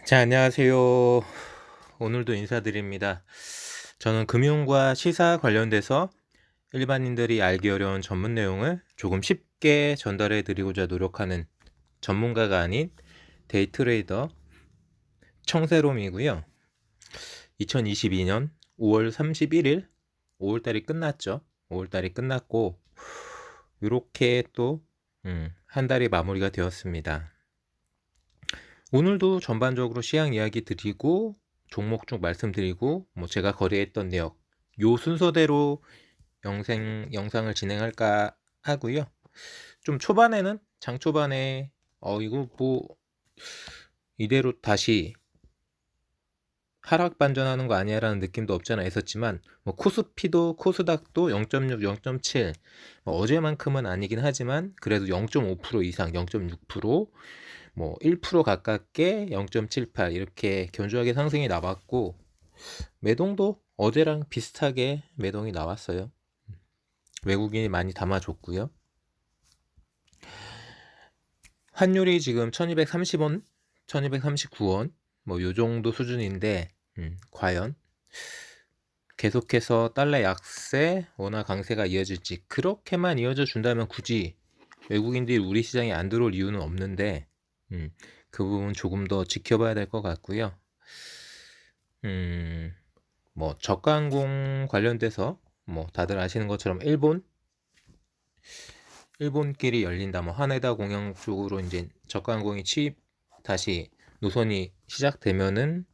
자, 안녕하세요. 오늘도 인사드립니다. 저는 금융과 시사 관련돼서 일반인들이 알기 어려운 전문 내용을 조금 쉽게 전달해 드리고자 노력하는 전문가가 아닌 데이트레이더 청세롬이고요. 2022년 5월 31일 5월달이 끝났죠. 5월달이 끝났고 이렇게 또 한 달이 마무리가 되었습니다. 오늘도 전반적으로 시황 이야기 드리고 종목 쪽 말씀드리고 제가 거래했던 내역 요 순서대로 영상을 진행할까 하고요. 좀 초반에는 장 초반에 이거 뭐 이대로 다시 하락 반전하는 거 아니야라는 느낌도 없잖아 있었지만 코스피도 코스닥도 0.6, 0.7 어제만큼은 아니긴 하지만 그래도 0.5% 이상 0.6% 1% 가깝게 0.78 이렇게 견조하게 상승이 나왔고 매동도 어제랑 비슷하게 매동이 나왔어요. 외국인이 많이 담아줬고요. 환율이 지금 1230원, 1239원 요 정도 수준인데 과연 계속해서 달러 약세, 원화 강세가 이어질지 그렇게만 이어져 준다면 굳이 외국인들이 우리 시장에 안 들어올 이유는 없는데 그 부분 조금 더 지켜봐야 될 것 같고요. 저가항공 관련돼서 다들 아시는 것처럼 일본끼리 열린다. 하네다 공항 쪽으로 이제 저가항공이 다시 노선이 시작되면은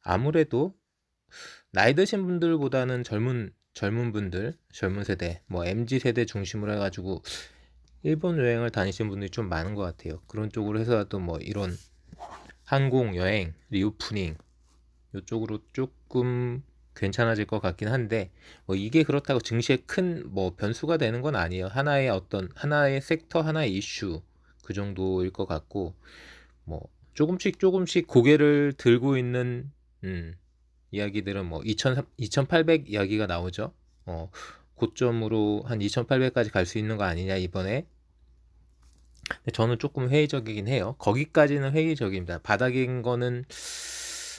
아무래도 나이 드신 분들보다는 젊은 분들, 젊은 세대, MZ 세대 중심으로 해가지고 일본 여행을 다니신 분들이 좀 많은 것 같아요. 그런 쪽으로 해서라도 이런 항공 여행, 리오프닝 이쪽으로 조금 괜찮아질 것 같긴 한데 이게 그렇다고 증시에 큰 변수가 되는 건 아니에요. 하나의 섹터, 하나의 이슈 그 정도일 것 같고 조금씩 고개를 들고 있는 이야기들은 2800 이야기가 나오죠. 고점으로 한 2800까지 갈 수 있는 거 아니냐 이번에. 근데 저는 조금 회의적이긴 해요. 거기까지는 회의적입니다. 바닥인 거는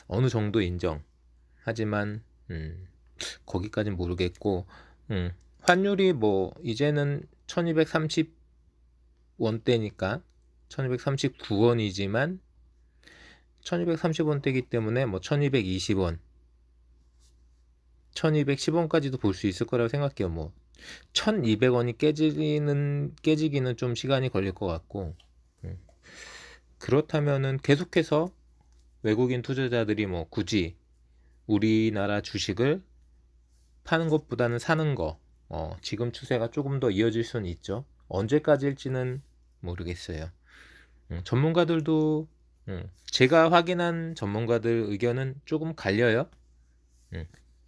어느 정도 인정. 하지만 거기까진 모르겠고 환율이 이제는 1230원대니까 1239원이지만 1230원대이기 때문에 1220원 1210원까지도 볼 수 있을 거라고 생각해요. 1200원이 깨지기는 좀 시간이 걸릴 것 같고 그렇다면은 계속해서 외국인 투자자들이 굳이 우리나라 주식을 파는 것보다는 사는 거 지금 추세가 조금 더 이어질 수는 있죠. 언제까지일지는 모르겠어요. 전문가들도 제가 확인한 전문가들 의견은 조금 갈려요.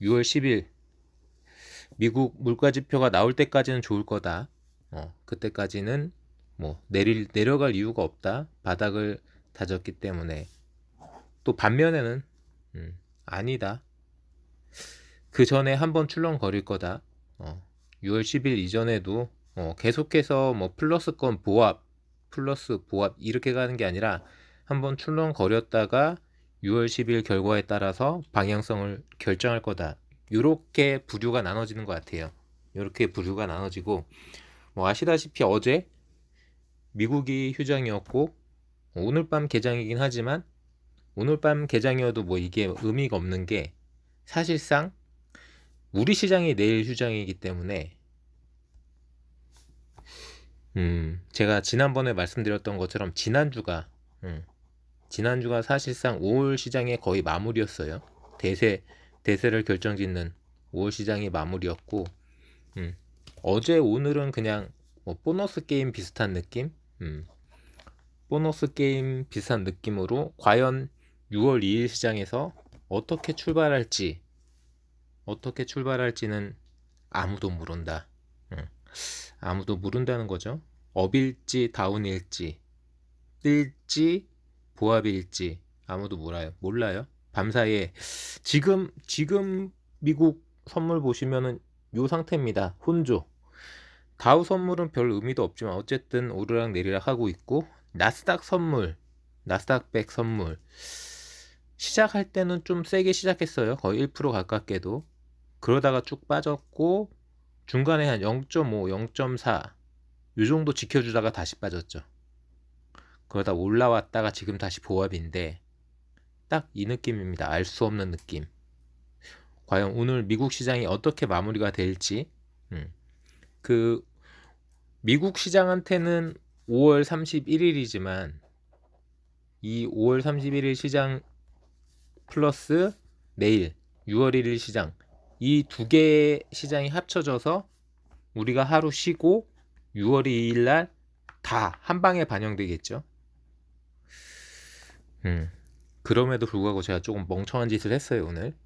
6월 10일 미국 물가지표가 나올 때까지는 좋을 거다. 그때까지는 내려갈 이유가 없다. 바닥을 다졌기 때문에. 또 반면에는 아니다. 그 전에 한번 출렁거릴 거다. 6월 10일 이전에도 계속해서 플러스권 보합, 플러스 보합 이렇게 가는 게 아니라 한번 출렁거렸다가 6월 10일 결과에 따라서 방향성을 결정할 거다. 이렇게 부류가 나눠지는 것 같아요. 이렇게 부류가 나눠지고 아시다시피 어제 미국이 휴장이었고 오늘 밤 개장이긴 하지만 오늘 밤 개장이어도 이게 의미가 없는 게 사실상 우리 시장이 내일 휴장이기 때문에 제가 지난번에 말씀드렸던 것처럼 지난주가 사실상 5월 시장의 거의 마무리였어요. 대세를 결정짓는 5월 시장이 마무리였고 어제 오늘은 그냥 보너스 게임 비슷한 느낌? 보너스 게임 비슷한 느낌으로 과연 6월 2일 시장에서 어떻게 출발할지는 아무도 모른다. 아무도 모른다는 거죠. 업일지 다운일지 뜰지 보합일지 아무도 몰라요. 밤사이에 지금 미국 선물 보시면은 요 상태입니다. 혼조. 다우 선물은 별 의미도 없지만 어쨌든 오르락 내리락 하고 있고 나스닥 100 선물 시작할 때는 좀 세게 시작했어요. 거의 1% 가깝게도. 그러다가 쭉 빠졌고 중간에 한 0.5, 0.4 요 정도 지켜주다가 다시 빠졌죠. 그러다 올라왔다가 지금 다시 보합인데 딱 이 느낌입니다. 알 수 없는 느낌. 과연 오늘 미국 시장이 어떻게 마무리가 될지. 그 미국 시장한테는 5월 31일이지만 이 5월 31일 시장 플러스 내일 6월 1일 시장, 이 두 개의 시장이 합쳐져서 우리가 하루 쉬고 6월 2일 날 다 한 방에 반영되겠죠. 그럼에도 불구하고 제가 조금 멍청한 짓을 했어요 오늘.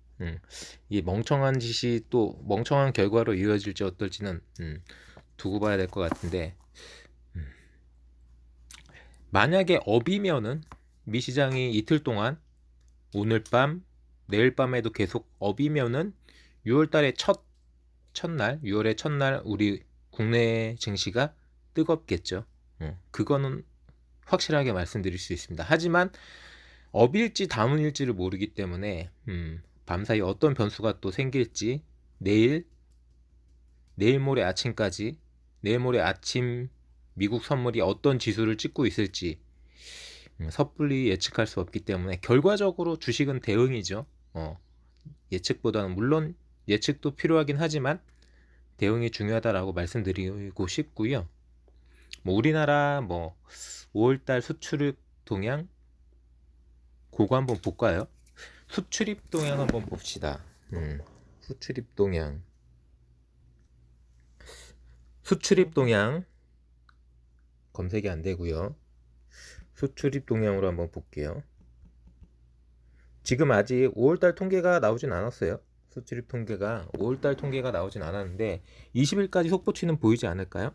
이 멍청한 짓이 또 멍청한 결과로 이어질지 어떨지는 두고 봐야 될 것 같은데, 만약에 업이면은 미 시장이 이틀 동안 오늘 밤 내일 밤에도 계속 업이면은 6월 달에 첫날 6월의 첫날 우리 국내 증시가 뜨겁겠죠. 그거는 확실하게 말씀드릴 수 있습니다. 하지만 업일지 다운일지를 모르기 때문에 밤사이 어떤 변수가 또 생길지 내일 모레 아침까지, 내일 모레 아침 미국 선물이 어떤 지수를 찍고 있을지 섣불리 예측할 수 없기 때문에 결과적으로 주식은 대응이죠. 예측보다는 물론 예측도 필요하긴 하지만 대응이 중요하다라고 말씀드리고 싶고요. 뭐 우리나라 뭐 5월달 수출입 동향 그거 한번 볼까요? 수출입 동향 한번 봅시다. 수출입 동향 검색이 안 되고요. 수출입 동향으로 한번 볼게요. 지금 아직 5월달 통계가 나오진 않았어요. 수출입 통계가 5월달 통계가 나오진 않았는데 20일까지 속보치는 보이지 않을까요?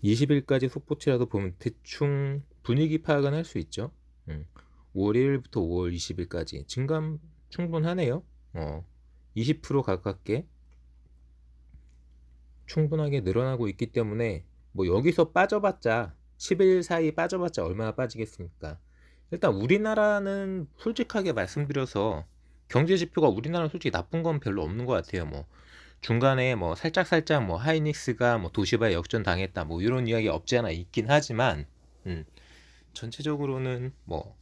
20일까지 속보치라도 보면 대충 분위기 파악은 할 수 있죠. 5월 1일부터 5월 20일까지 증감 충분하네요. 20% 가깝게 충분하게 늘어나고 있기 때문에 뭐 여기서 빠져봤자 10일 사이 빠져봤자 얼마나 빠지겠습니까? 일단 우리나라는 솔직하게 말씀드려서 경제 지표가 우리나라는 솔직히 나쁜 건 별로 없는 것 같아요. 뭐 중간에 뭐 살짝 뭐 하이닉스가 뭐 도시바에 역전 당했다 뭐 이런 이야기 없지 않아 있긴 하지만 전체적으로는 뭐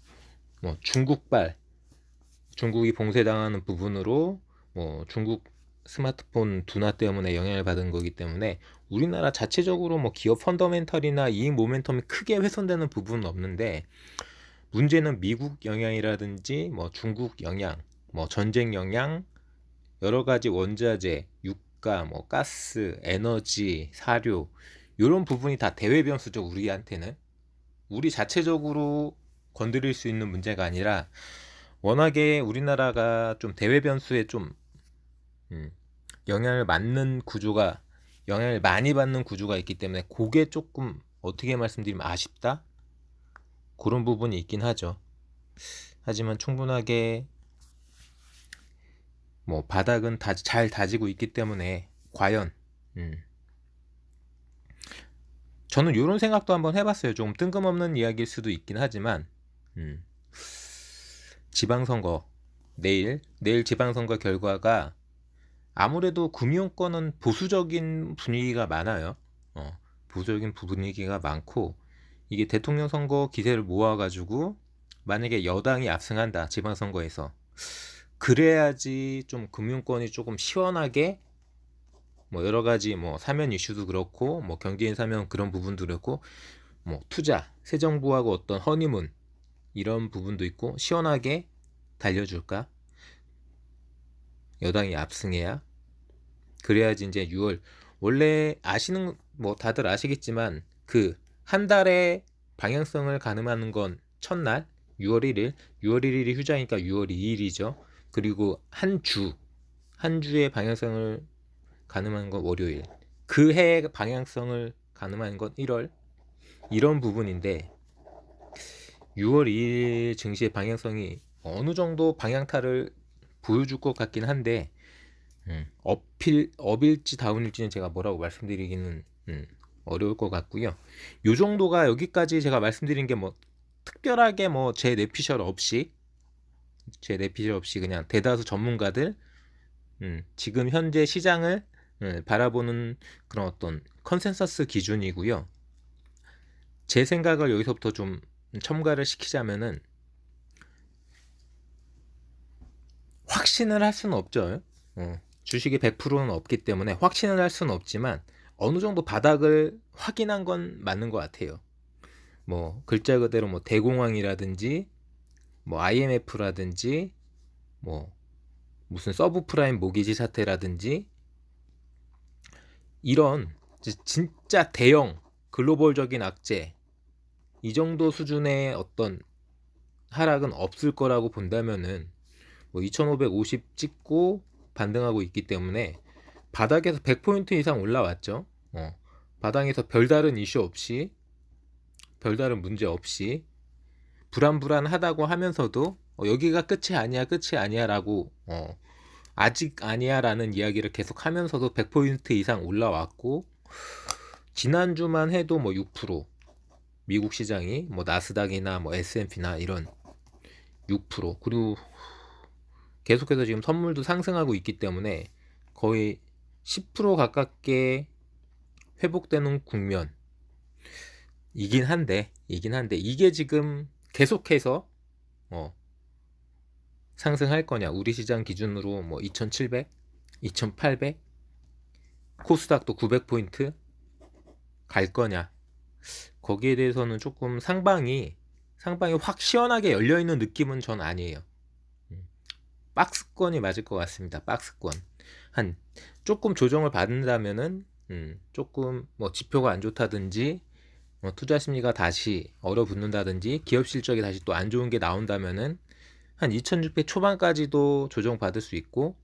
중국이 봉쇄당하는 부분으로 뭐 중국 스마트폰 둔화 때문에 영향을 받은 거기 때문에 우리나라 자체적으로 뭐 기업 펀더멘털이나 이익 모멘텀이 크게 훼손되는 부분은 없는데, 문제는 미국 영향이라든지 뭐 중국 영향, 뭐 전쟁 영향, 여러 가지 원자재, 유가, 뭐 가스, 에너지, 사료 이런 부분이 다 대외 변수죠. 우리한테는 우리 자체적으로 건드릴 수 있는 문제가 아니라 워낙에 우리나라가 좀 대외 변수에 좀 영향을 많이 받는 구조가 있기 때문에 그게 조금 어떻게 말씀드리면 아쉽다 그런 부분이 있긴 하죠. 하지만 충분하게 뭐 바닥은 잘 다지고 있기 때문에 과연 저는 이런 생각도 한번 해봤어요. 좀 뜬금없는 이야기일 수도 있긴 하지만 지방선거 내일 지방선거 결과가 아무래도 금융권은 보수적인 분위기가 많아요. 보수적인 분위기가 많고 이게 대통령 선거 기세를 모아가지고 만약에 여당이 압승한다 지방선거에서, 그래야지 좀 금융권이 조금 시원하게 뭐 여러 가지 뭐 사면 이슈도 그렇고 뭐 경제인 사면 그런 부분도 그렇고 뭐 투자 새 정부하고 어떤 허니문 이런 부분도 있고 시원하게 달려줄까? 여당이 압승해야. 그래야지 이제 6월 원래 아시는 뭐 다들 아시겠지만 그 한 달의 방향성을 가늠하는 건 첫날 6월 1일이 휴자니까 6월 2일이죠. 그리고 한 주의 방향성을 가늠하는 건 월요일, 그 해의 방향성을 가늠하는 건 1월, 이런 부분인데 6월 2일 증시의 방향성이 어느 정도 방향타를 보여줄 것 같긴 한데 업일지 다운일지는 제가 뭐라고 말씀드리기는 어려울 것 같고요. 요 정도가, 여기까지 제가 말씀드린 게 뭐 특별하게 뭐 제 뇌피셜 없이 그냥 대다수 전문가들 지금 현재 시장을 바라보는 그런 어떤 컨센서스 기준이고요. 제 생각을 여기서부터 좀 첨가를 시키자면은, 확신을 할 수는 없죠. 주식이 100%는 없기 때문에 확신을 할 수는 없지만 어느 정도 바닥을 확인한 건 맞는 것 같아요. 뭐 글자 그대로 뭐 대공황이라든지 뭐 IMF라든지 뭐 무슨 서브프라임 모기지 사태라든지 이런 진짜 대형 글로벌적인 악재, 이 정도 수준의 어떤 하락은 없을 거라고 본다면은 뭐 2550 찍고 반등하고 있기 때문에 바닥에서 100포인트 이상 올라왔죠. 바닥에서 별다른 이슈 없이, 별다른 문제 없이 불안불안하다고 하면서도 여기가 끝이 아니야 라고 아직 아니야 라는 이야기를 계속 하면서도 100포인트 이상 올라왔고, 지난주만 해도 뭐 6%, 미국 시장이 뭐 나스닥이나 뭐 S&P나 이런 6%, 그리고 계속해서 지금 선물도 상승하고 있기 때문에 거의 10% 가깝게 회복되는 국면이긴 한데 이게 지금 계속해서 상승할 거냐, 우리 시장 기준으로 뭐 2700, 2800, 코스닥도 900포인트 갈 거냐, 거기에 대해서는 조금 상방이 확 시원하게 열려있는 느낌은 전 아니에요. 박스권이 맞을 것 같습니다. 박스권. 한 조금 조정을 받는다면은 조금 뭐 지표가 안 좋다든지 투자 심리가 다시 얼어붙는다든지 기업 실적이 다시 또 안 좋은 게 나온다면은 한 2600 초반까지도 조정 받을 수 있고,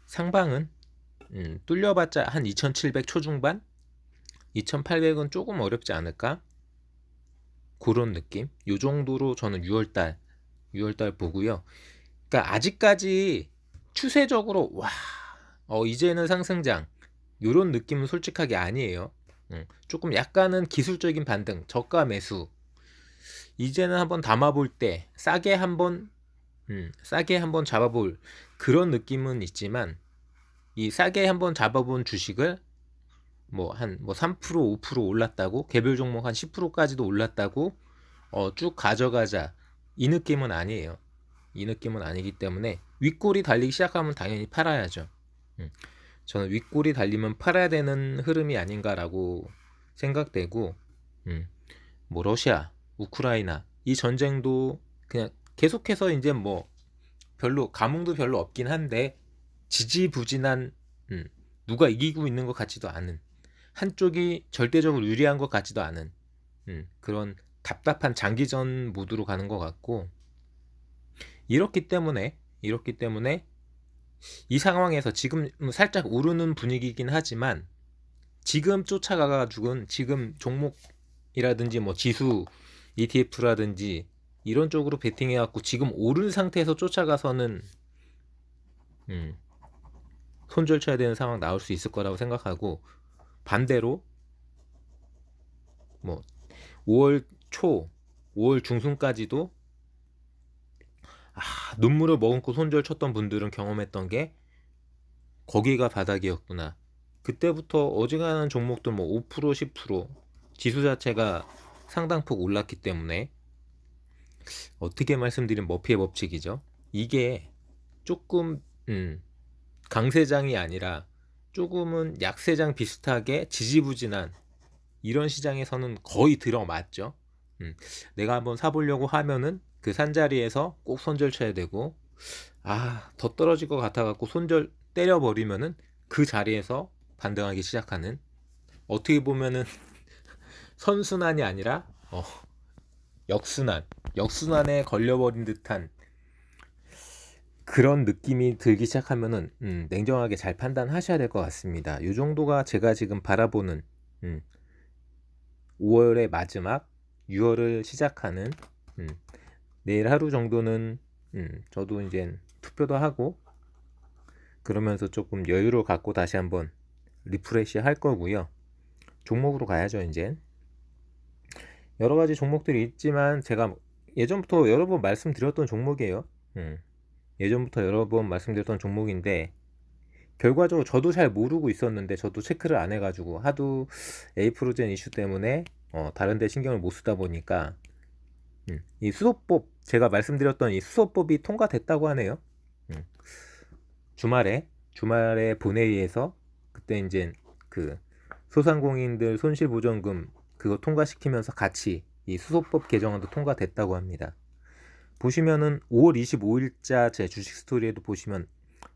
상방은 뚫려봤자 한 2700 초중반, 2800은 조금 어렵지 않을까, 그런 느낌. 요 정도로 저는 6월달 보고요. 그러니까 아직까지 추세적으로 이제는 상승장, 요런 느낌은 솔직하게 아니에요. 조금 약간은 기술적인 반등, 저가 매수, 이제는 한번 담아볼 때 싸게 한번 잡아볼 그런 느낌은 있지만, 이 싸게 한번 잡아본 주식을 뭐 한 3% 5% 올랐다고, 개별 종목 한 10%까지도 올랐다고 쭉 가져가자, 이 느낌은 아니에요. 이 느낌은 아니기 때문에 윗골이 달리기 시작하면 당연히 팔아야죠. 저는 윗골이 달리면 팔아야 되는 흐름이 아닌가라고 생각되고, 뭐 러시아, 우크라이나 이 전쟁도 그냥 계속해서 이제 뭐 별로 감흥도 별로 없긴 한데, 지지부진한, 누가 이기고 있는 것 같지도 않은, 한쪽이 절대적으로 유리한 것 같지도 않은 그런 답답한 장기전 모드로 가는 것 같고, 이렇기 때문에 이 상황에서 지금 살짝 오르는 분위기긴 하지만, 지금 쫓아가가지고는 지금 종목이라든지 뭐 지수 ETF라든지 이런 쪽으로 베팅해갖고 지금 오른 상태에서 쫓아가서는 손절 쳐야 되는 상황 나올 수 있을 거라고 생각하고, 반대로 뭐 5월 초 5월 중순까지도 눈물을 머금고 손절 쳤던 분들은 경험했던 게 거기가 바닥이었구나. 그때부터 어지간한 종목들 뭐 5% 10% 지수 자체가 상당폭 올랐기 때문에, 어떻게 말씀드린 머피의 법칙이죠. 이게 조금 강세장이 아니라 조금은 약세장 비슷하게 지지부진한 이런 시장에서는 거의 들어맞죠. 내가 한번 사보려고 하면은 그 산자리에서 꼭 손절 쳐야 되고, 더 떨어질 것 같아갖고 손절 때려버리면은 그 자리에서 반등하기 시작하는, 어떻게 보면은 선순환이 아니라 역순환에 걸려버린 듯한 그런 느낌이 들기 시작하면은 냉정하게 잘 판단하셔야 될 것 같습니다. 이 정도가 제가 지금 바라보는 5월의 마지막, 6월을 시작하는, 내일 하루 정도는 저도 이제 투표도 하고 그러면서 조금 여유를 갖고 다시 한번 리프레시 할 거고요. 종목으로 가야죠. 이제 여러 가지 종목들이 있지만 제가 예전부터 여러 번 말씀드렸던 종목이에요. 예전부터 여러 번 말씀드렸던 종목인데 결과적으로 저도 잘 모르고 있었는데 저도 체크를 안 해가지고 하도 에이프로젠 이슈 때문에 다른 데 신경을 못 쓰다 보니까 이 수소법, 제가 말씀드렸던 이 수소법이 통과됐다고 하네요. 주말에 본회의에서 그때 이제 그 소상공인들 손실보전금 그거 통과시키면서 같이 이 수소법 개정안도 통과됐다고 합니다. 보시면은 5월 25일자 제 주식 스토리에도 보시면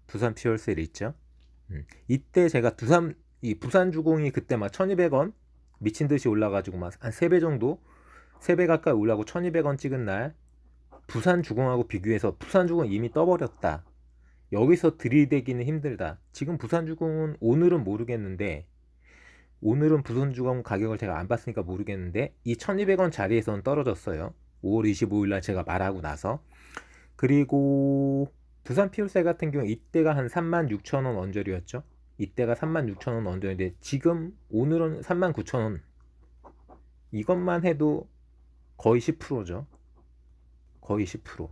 두산 퓨얼셀이 있죠. 이때 제가 이 부산주공이 그때 막 1200원 미친 듯이 올라가지고 막 한 3배 정도 3배 가까이 올라가고 1200원 찍은 날 부산주공하고 비교해서 부산주공 이미 떠버렸다. 여기서 들이대기는 힘들다. 지금 부산주공은 오늘은 모르겠는데 오늘은 부산주공 가격을 제가 안 봤으니까 모르겠는데 이 1200원 자리에서는 떨어졌어요. 5월 25일날 제가 말하고 나서. 그리고 두산 피울셀 같은 경우 이때가 한 36,000원 언저리였죠. 이때가 36,000원 언저리인데 지금 오늘은 39,000원. 이것만 해도 거의 10%죠. 거의 10%.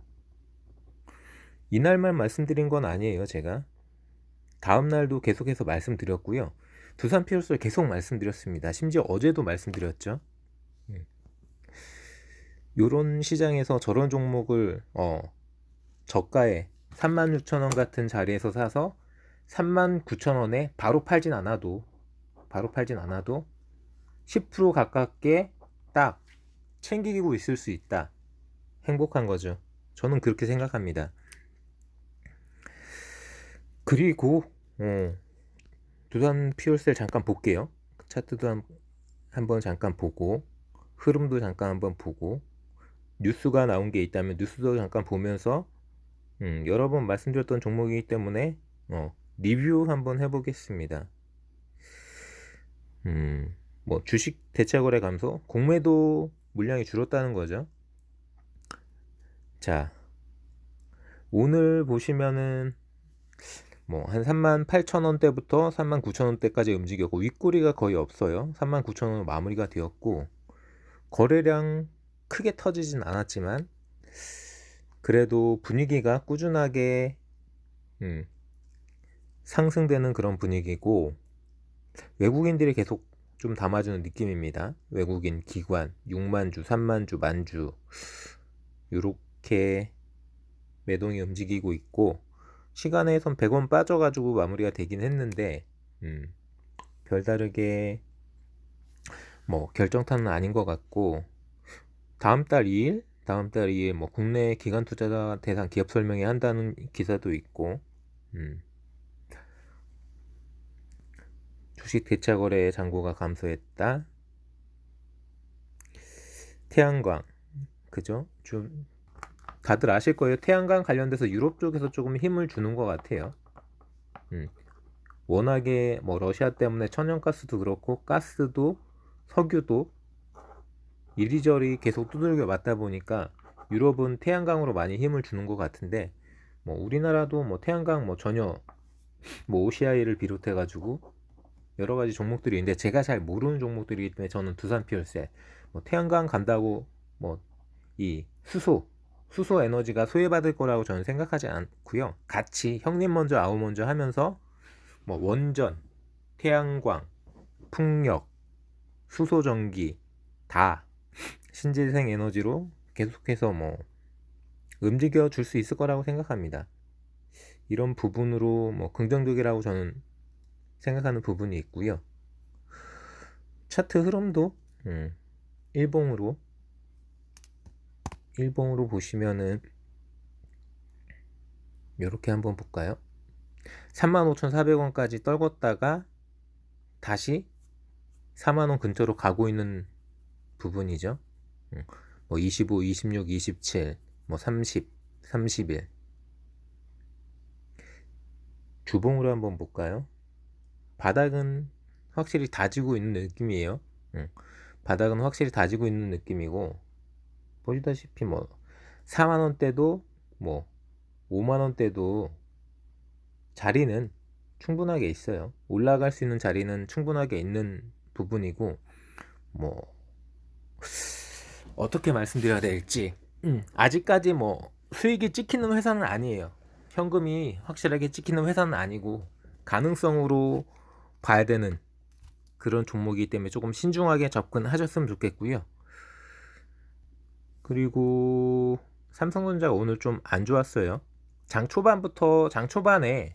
이날만 말씀드린 건 아니에요, 제가. 다음날도 계속해서 말씀드렸고요. 두산 피울셀 계속 말씀드렸습니다. 심지어 어제도 말씀드렸죠. 요런 시장에서 저런 종목을 저가에 36,000원 같은 자리에서 사서 39,000원에 바로 팔진 않아도 10% 가깝게 딱 챙기고 있을 수 있다. 행복한 거죠. 저는 그렇게 생각합니다. 그리고 두산 피올셀 잠깐 볼게요. 차트도 한번 잠깐 보고 흐름도 잠깐 한번 보고 뉴스가 나온 게 있다면 뉴스도 잠깐 보면서 여러 번 말씀드렸던 종목이기 때문에 리뷰 한번 해보겠습니다. 뭐 주식 대차거래 감소, 공매도 물량이 줄었다는 거죠. 자, 오늘 보시면은 뭐 한 38,000원대부터 39,000원대까지 움직였고 윗꼬리가 거의 없어요. 39,000원 마무리가 되었고 거래량 크게 터지진 않았지만 그래도 분위기가 꾸준하게 상승되는 그런 분위기고 외국인들이 계속 좀 담아주는 느낌입니다. 외국인 기관 6만주, 3만주, 만주 요렇게 매동이 움직이고 있고 시간에선 100원 빠져가지고 마무리가 되긴 했는데 별다르게 뭐 결정타는 아닌 것 같고 다음 달 2일 뭐 국내 기관 투자자 대상 기업 설명회 한다는 기사도 있고 주식 대차 거래 잔고가 감소했다. 태양광 그죠? 좀 다들 아실 거예요. 태양광 관련돼서 유럽 쪽에서 조금 힘을 주는 것 같아요. 워낙에 뭐 러시아 때문에 천연가스도 그렇고 가스도 석유도 이리저리 계속 두들겨 맞다 보니까 유럽은 태양광으로 많이 힘을 주는 것 같은데 뭐 우리나라도 뭐 태양광 뭐 전혀 뭐 OCI를 비롯해 가지고 여러 가지 종목들이 있는데 제가 잘 모르는 종목들이기 때문에 저는 두산 피얼셀 뭐 태양광 간다고 뭐 이 수소 에너지가 소외받을 거라고 저는 생각하지 않고요. 같이 형님 먼저 아우 먼저 하면서 뭐 원전, 태양광, 풍력, 수소전기 다 신재생 에너지로 계속해서 뭐 움직여 줄 수 있을 거라고 생각합니다. 이런 부분으로 뭐 긍정적이라고 저는 생각하는 부분이 있고요. 차트 흐름도 일봉으로 보시면은 이렇게 한번 볼까요? 35,400원까지 떨궜다가 다시 4만원 근처로 가고 있는 부분이죠. 뭐 25, 26, 27, 뭐 30, 31 주봉으로 한번 볼까요? 바닥은 확실히 다지고 있는 느낌이에요. 바닥은 확실히 다지고 있는 느낌이고 보시다시피 뭐 4만원대도 뭐 5만원대도 자리는 충분하게 있어요. 올라갈 수 있는 자리는 충분하게 있는 부분이고 뭐 어떻게 말씀드려야 될지. 아직까지 뭐 수익이 찍히는 회사는 아니에요. 현금이 확실하게 찍히는 회사는 아니고 가능성으로 봐야 되는 그런 종목이기 때문에 조금 신중하게 접근하셨으면 좋겠고요. 그리고 삼성전자가 오늘 좀 안 좋았어요. 장 초반에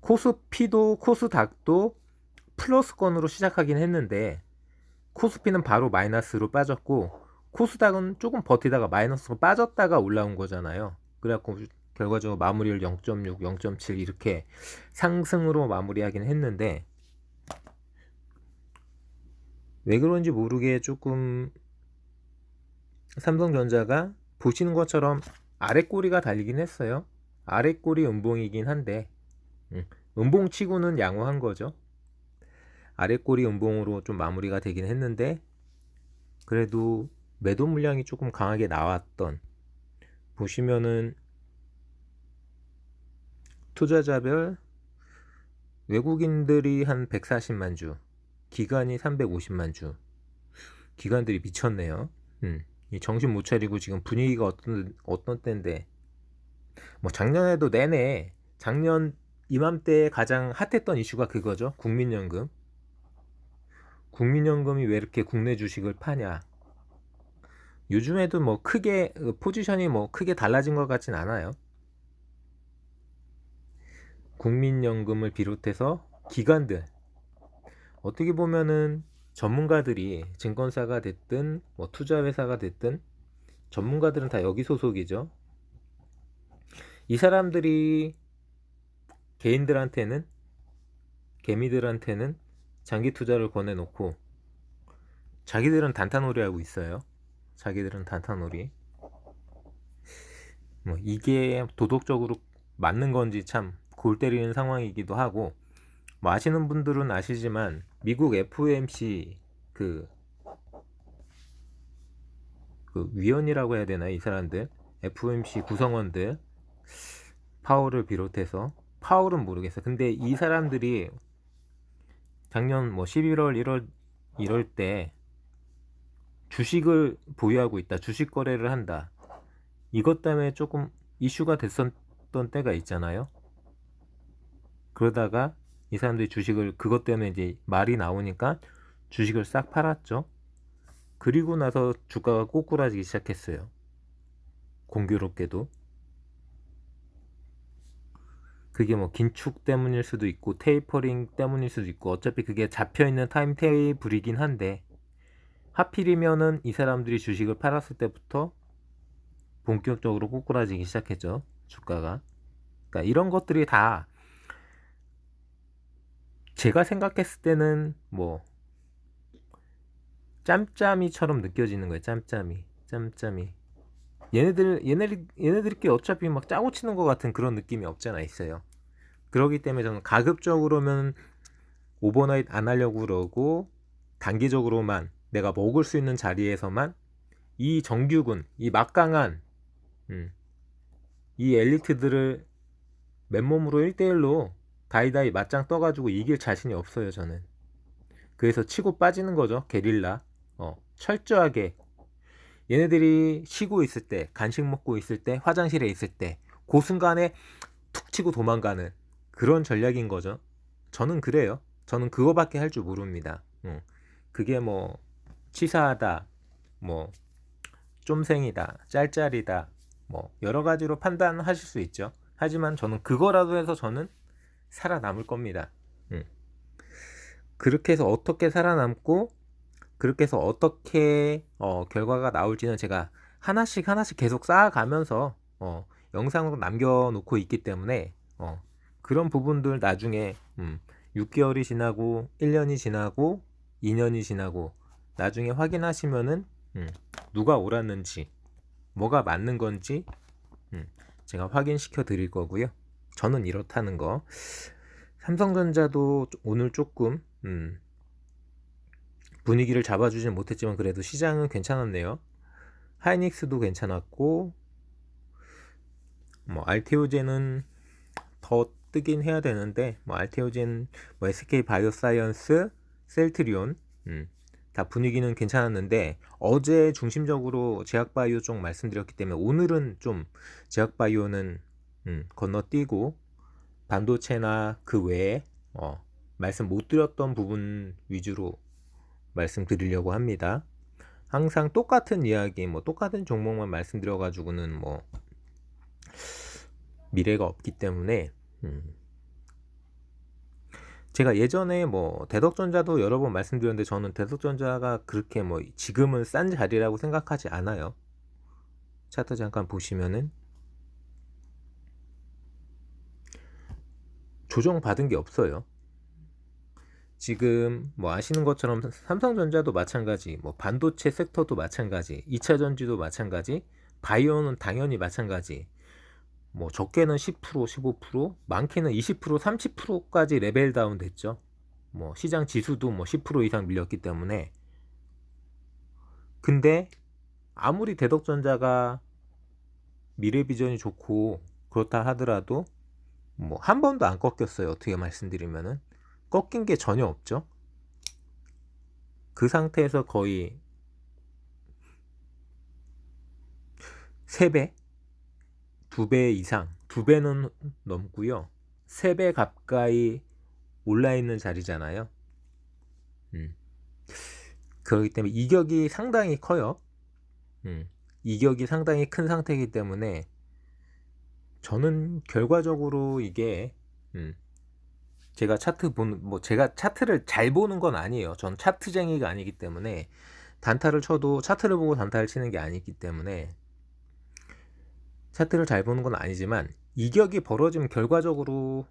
코스피도 코스닥도 플러스권으로 시작하긴 했는데 코스피는 바로 마이너스로 빠졌고 코스닥은 조금 버티다가 마이너스로 빠졌다가 올라온 거잖아요. 그래갖고 결과적으로 마무리를 0.6, 0.7 이렇게 상승으로 마무리하긴 했는데 왜 그런지 모르게 조금 삼성전자가 보시는 것처럼 아랫꼬리가 달리긴 했어요. 아랫꼬리 음봉이긴 한데 음봉치고는 양호한 거죠. 아랫꼬리 음봉으로 좀 마무리가 되긴 했는데 그래도 매도 물량이 조금 강하게 나왔던, 보시면은 투자자별 외국인들이 한 140만 주, 기관이 350만 주. 기관들이 미쳤네요. 이 정신 못 차리고 지금 분위기가 어떤 때인데, 뭐 작년에도 내내, 작년 이맘때에 가장 핫했던 이슈가 그거죠. 국민연금. 국민연금이 왜 이렇게 국내 주식을 파냐. 요즘에도 뭐 크게 포지션이 뭐 크게 달라진 것 같진 않아요. 국민연금을 비롯해서 기관들, 어떻게 보면은 전문가들이, 증권사가 됐든 뭐 투자회사가 됐든 전문가들은 다 여기 소속이죠. 이 사람들이 개인들한테는, 개미들한테는 장기 투자를 권해놓고 자기들은 단타놀이 하고 있어요. 자기들은 단타놀이. 뭐 이게 도덕적으로 맞는 건지 참 골 때리는 상황이기도 하고, 뭐 아시는 분들은 아시지만 미국 FOMC 그 위원이라고 해야 되나, 이 사람들 FOMC 구성원들, 파월을 비롯해서, 파월은 모르겠어. 근데 이 사람들이 작년 뭐 11월 1월 이럴 때 주식을 보유하고 있다, 주식 거래를 한다, 이것 때문에 조금 이슈가 됐었던 때가 있잖아요. 그러다가 이 사람들이 주식을, 그것 때문에 이제 말이 나오니까 주식을 싹 팔았죠. 그리고 나서 주가가 꼬꾸라지기 시작했어요. 공교롭게도. 그게 뭐 긴축 때문일 수도 있고 테이퍼링 때문일 수도 있고, 어차피 그게 잡혀있는 타임 테이블이긴 한데, 하필이면은 이 사람들이 주식을 팔았을 때부터 본격적으로 꼬꾸라지기 시작했죠, 주가가. 그러니까 이런 것들이 다 제가 생각했을 때는 뭐 짬짬이처럼 느껴지는 거예요. 짬짬이. 얘네들끼리 어차피 막 짜고 치는 것 같은 그런 느낌이 없잖아 있어요. 그러기 때문에 저는 가급적으로는 오버나잇 안 하려고 그러고, 단기적으로만 내가 먹을 수 있는 자리에서만 이 정규군, 이 막강한 이 엘리트들을 맨몸으로 1대1로 다이다이 맞짱 떠가지고 이길 자신이 없어요, 저는. 그래서 치고 빠지는 거죠, 게릴라. 철저하게 얘네들이 쉬고 있을 때, 간식 먹고 있을 때, 화장실에 있을 때, 그 순간에 툭 치고 도망가는 그런 전략인 거죠. 저는 그래요. 저는 그거밖에 할 줄 모릅니다. 그게 뭐 치사하다, 뭐 쫌생이다, 짤짤이다, 뭐 여러 가지로 판단하실 수 있죠. 하지만 저는 그거라도 해서 저는 살아남을 겁니다. 그렇게 해서 어떻게 살아남고, 그렇게 해서 어떻게 결과가 나올지는 제가 하나씩 계속 쌓아가면서 영상으로 남겨놓고 있기 때문에 그런 부분들 나중에 6개월이 지나고 1년이 지나고 2년이 지나고 나중에 확인하시면은 누가 옳았는지, 뭐가 맞는 건지 제가 확인시켜 드릴 거고요. 저는 이렇다는 거. 삼성전자도 오늘 조금 분위기를 잡아주진 못했지만 그래도 시장은 괜찮았네요. 하이닉스도 괜찮았고, 뭐 알테오젠은 더 뜨긴 해야 되는데, 뭐 알테오젠, 뭐 SK 바이오사이언스, 셀트리온 다 분위기는 괜찮았는데 어제 중심적으로 제약바이오 쪽 말씀드렸기 때문에 오늘은 좀 제약바이오는 건너뛰고 반도체나 그 외에 말씀 못 드렸던 부분 위주로 말씀드리려고 합니다. 항상 똑같은 이야기, 똑같은 종목만 말씀드려가지고는 미래가 없기 때문에 제가 예전에 대덕전자도 여러 번 말씀드렸는데 저는 대덕전자가 그렇게 지금은 싼 자리라고 생각하지 않아요. 차트 잠깐 보시면은 조정 받은 게 없어요. 지금 아시는 것처럼 삼성전자도 마찬가지, 반도체 섹터도 마찬가지, 2차전지도 마찬가지, 바이오는 당연히 마찬가지. 적게는 10%, 15%, 많게는 20%, 30%까지 레벨 다운 됐죠. 시장 지수도 10% 이상 밀렸기 때문에. 근데 아무리 대덕전자가 미래 비전이 좋고 그렇다 하더라도 한 번도 안 꺾였어요. 어떻게 말씀드리면은 꺾인 게 전혀 없죠. 그 상태에서 거의 3배, 2배 이상, 2배는 넘고요. 3배 가까이 올라있는 자리잖아요. 그렇기 때문에 이격이 상당히 커요. 이격이 상당히 큰 상태이기 때문에 저는 결과적으로 이게 제가 제가 차트를 잘 보는 건 아니에요. 전 차트쟁이가 아니기 때문에 단타를 쳐도 차트를 보고 단타를 치는 게 아니기 때문에 차트를 잘 보는 건 아니지만 이격이 벌어지면 결과적으로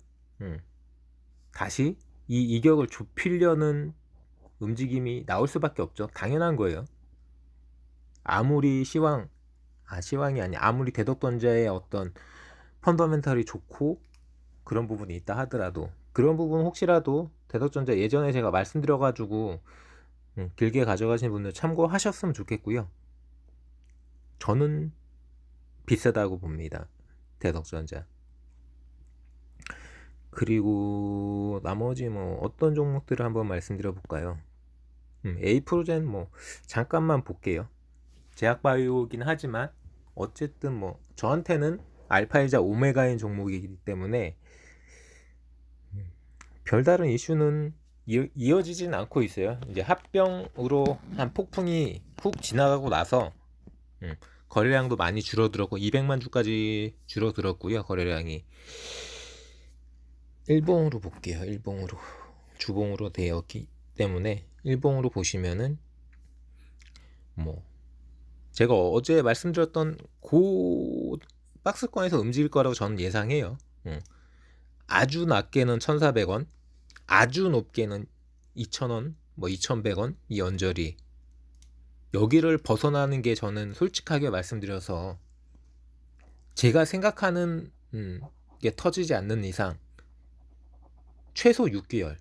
다시 이 이격을 좁히려는 움직임이 나올 수밖에 없죠. 당연한 거예요. 아무리 시황이 아니 아무리 대덕전자의 어떤 펀더멘털이 좋고 그런 부분이 있다 하더라도 그런 부분 혹시라도 대덕전자 예전에 제가 말씀드려가지고 길게 가져가신 분들 참고하셨으면 좋겠고요. 저는 비싸다고 봅니다. 대덕전자. 그리고 나머지 어떤 종목들을 한번 말씀드려 볼까요? 에이프로젠 잠깐만 볼게요. 제약바이오긴 하지만 어쨌든 저한테는 알파이자 오메가인 종목이기 때문에 별다른 이슈는 이어지진 않고 있어요. 이제 합병으로 한 폭풍이 훅 지나가고 나서 거래량도 많이 줄어들었고 200만 주까지 줄어들었고요. 거래량이 일봉으로 볼게요. 일봉으로 주봉으로 되었기 때문에 일봉으로 보시면은 제가 어제 말씀드렸던 고 박스권에서 움직일 거라고 저는 예상해요. 아주 낮게는 1,400원, 아주 높게는 2,000원, 2,100원 이 언저리 여기를 벗어나는 게 저는 솔직하게 말씀드려서 제가 생각하는 게 터지지 않는 이상 최소 6개월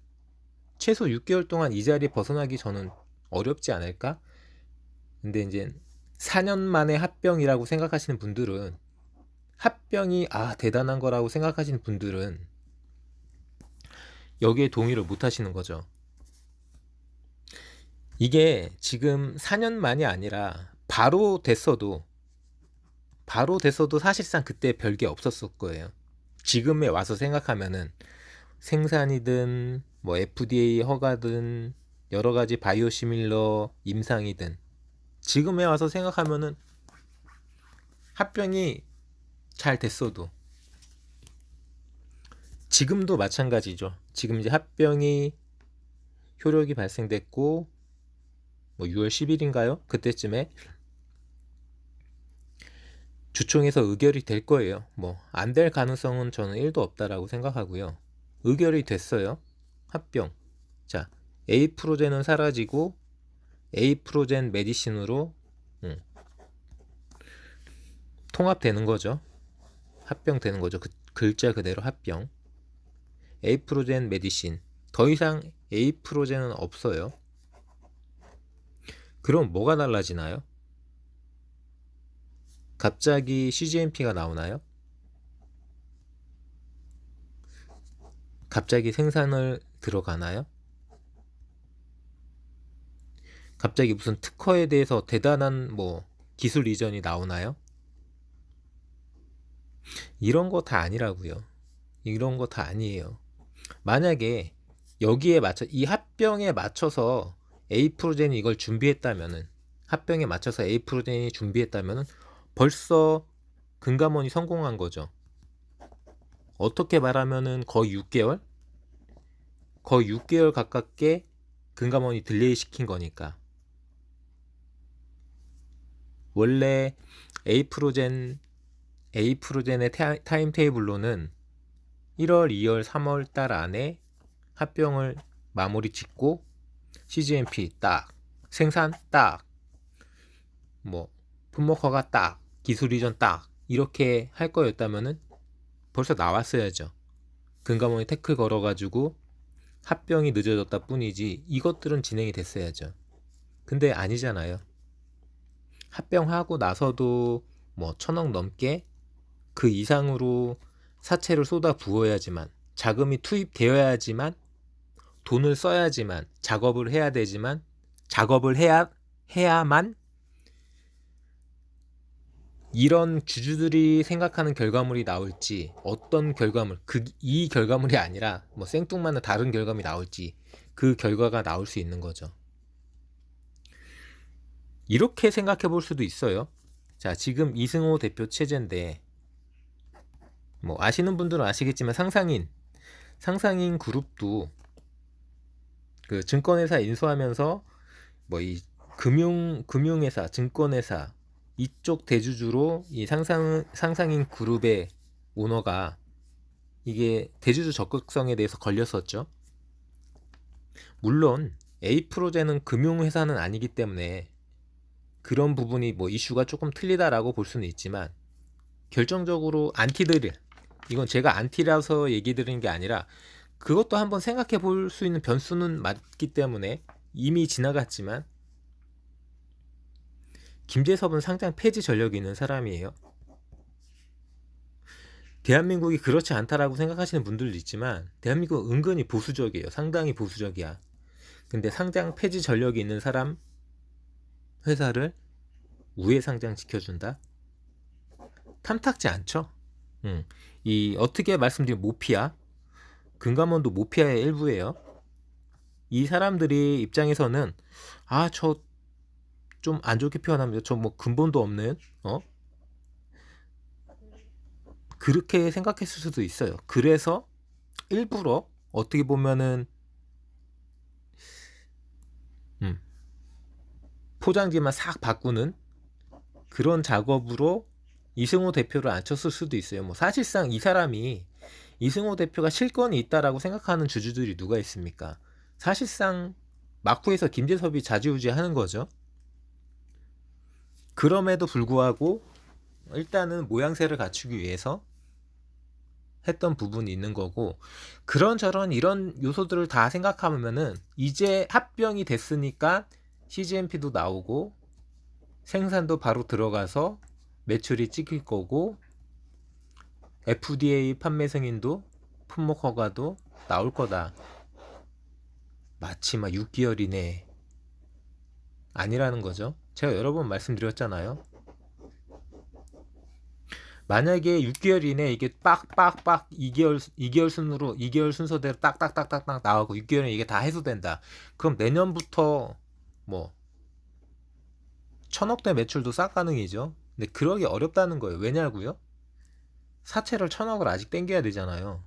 동안 이 자리 벗어나기 저는 어렵지 않을까? 근데 이제 4년 만에 합병이라고 생각하시는 분들은 합병이 대단한 거라고 생각하시는 분들은 여기에 동의를 못 하시는 거죠. 이게 지금 4년 만이 아니라 바로 됐어도 사실상 그때 별게 없었을 거예요. 지금에 와서 생각하면은 생산이든 FDA 허가든 여러 가지 바이오 시밀러 임상이든 지금에 와서 생각하면은 합병이 잘 됐어도 지금도 마찬가지죠. 지금 이제 합병이 효력이 발생됐고 6월 10일인가요? 그때쯤에 주총에서 의결이 될 거예요. 안 될 가능성은 저는 1도 없다라고 생각하고요. 의결이 됐어요. 합병. 자, 에이프로젠은 사라지고 에이프로젠 메디신으로 통합되는 거죠. 합병되는 거죠. 그 글자 그대로 합병. 에이프로젠 메디신. 더 이상 에이프로젠은 없어요. 그럼 뭐가 달라지나요? 갑자기 CGMP가 나오나요? 갑자기 생산을 들어가나요? 갑자기 무슨 특허에 대해서 대단한 뭐 기술 이전이 나오나요? 이런 거 다 아니라고요. 이런 거 다 아니에요. 만약에 여기에 맞춰 이 합병에 맞춰서 에이프로젠이 이걸 준비했다면은, 합병에 맞춰서 에이프로젠이 준비했다면은 벌써 금감원이 성공한 거죠. 어떻게 말하면은 거의 6개월 가깝게 금감원이 딜레이 시킨 거니까. 원래 에이프로젠의 타임 테이블로는 1월, 2월, 3월 달 안에 합병을 마무리 짓고 CGMP 딱, 생산 딱, 뭐 품목허가 딱, 기술 이전 딱 이렇게 할 거였다면은 벌써 나왔어야죠. 금감원이 태클 걸어가지고 합병이 늦어졌다 뿐이지 이것들은 진행이 됐어야죠. 근데 아니잖아요. 합병하고 나서도 뭐 1,000억 넘게 그 이상으로 사채를 쏟아 부어야지만, 자금이 투입되어야지만, 돈을 써야지만, 작업을 해야 되지만, 작업을 해야만 이런 주주들이 생각하는 결과물이 나올지, 어떤 결과물, 이 결과물이 아니라 뭐 생뚱맞는 다른 결과물이 나올지, 그 결과가 나올 수 있는 거죠. 이렇게 생각해 볼 수도 있어요. 자, 지금 이승호 대표 체제인데, 뭐 아시는 분들은 아시겠지만 상상인 그룹도 그 증권회사 인수하면서 뭐 이 금융회사, 증권회사 이쪽 대주주로 이 상상인 그룹의 오너가 이게 대주주 적극성에 대해서 걸렸었죠. 물론 에이프로젠은 금융회사는 아니기 때문에 그런 부분이 뭐 이슈가 조금 틀리다라고 볼 수는 있지만, 결정적으로 이건 제가 안티라서 얘기 드리는 게 아니라 그것도 한번 생각해 볼 수 있는 변수는 맞기 때문에 이미 지나갔지만, 김재섭은 상장 폐지 전력이 있는 사람이에요. 대한민국이 그렇지 않다라고 생각하시는 분들도 있지만 대한민국은 은근히 보수적이에요. 상당히 보수적이야. 근데 상장 폐지 전력이 있는 사람 회사를 우회 상장 시켜준다? 탐탁지 않죠? 이 어떻게 말씀드린 모피아, 금감원도 모피아의 일부예요. 이 사람들이 입장에서는 저 좀 안 좋게 표현하면 저 뭐 근본도 없는 그렇게 생각했을 수도 있어요. 그래서 일부러 어떻게 보면은 포장지만 싹 바꾸는 그런 작업으로 이승호 대표를 앉혔을 수도 있어요. 뭐 사실상 이승호 대표가 실권이 있다라고 생각하는 주주들이 누가 있습니까? 사실상 마쿠에서 김재섭이 좌지우지하는 거죠. 그럼에도 불구하고 일단은 모양새를 갖추기 위해서 했던 부분이 있는 거고, 그런저런 이런 요소들을 다 생각하면은 이제 합병이 됐으니까 CGMP도 나오고 생산도 바로 들어가서 매출이 찍힐 거고, FDA 판매 승인도 품목 허가도 나올 거다. 마치 막 6개월 이내 아니라는 거죠. 제가 여러 번 말씀드렸잖아요. 만약에 6개월 이내 이게 빡빡빡 2개월 순서대로 딱딱딱딱딱 나오고 6개월에 이게 다 해소된다. 그럼 내년부터 뭐 1,000억대 매출도 싹 가능이죠. 근데 그러기 어렵다는 거예요. 왜냐고요? 사채를 1,000억을 아직 땡겨야 되잖아요.